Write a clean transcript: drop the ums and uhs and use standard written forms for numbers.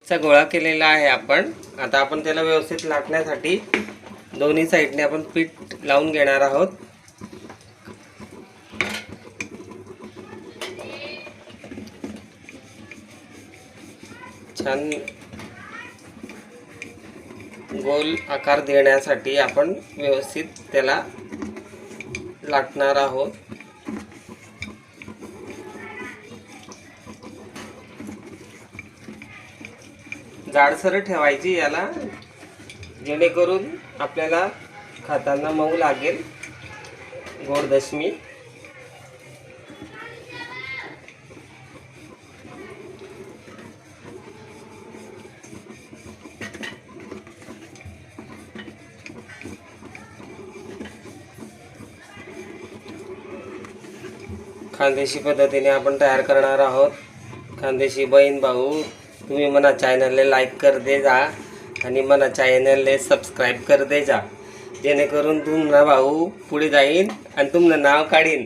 चा गोळा केलेला आहे आपण. आता आपण त्याला व्यवस्थित लाटण्यासाठी दोन्ही साईडने आपण पीठ लावून घेणार आहोत. छान गोल आकार देण्यासाठी आपण व्यवस्थित त्याला लाटणार आहोत. जाडसर ठेवायची याला, जेणेकरून आपल्याला खाताना मऊ लागेल. गोड दशमी खानदेशी पद्धतीने आपण तयार करणार आहोत. खानदेशी बहीण भाऊ, तुम्ही मना चॅनलला लाईक कर दे जा आणि मना चॅनलला सबस्क्राईब कर दे जा, जेणेकरून तुमना भाऊ पुढे जाईन आणि तुमनं नाव काढीन.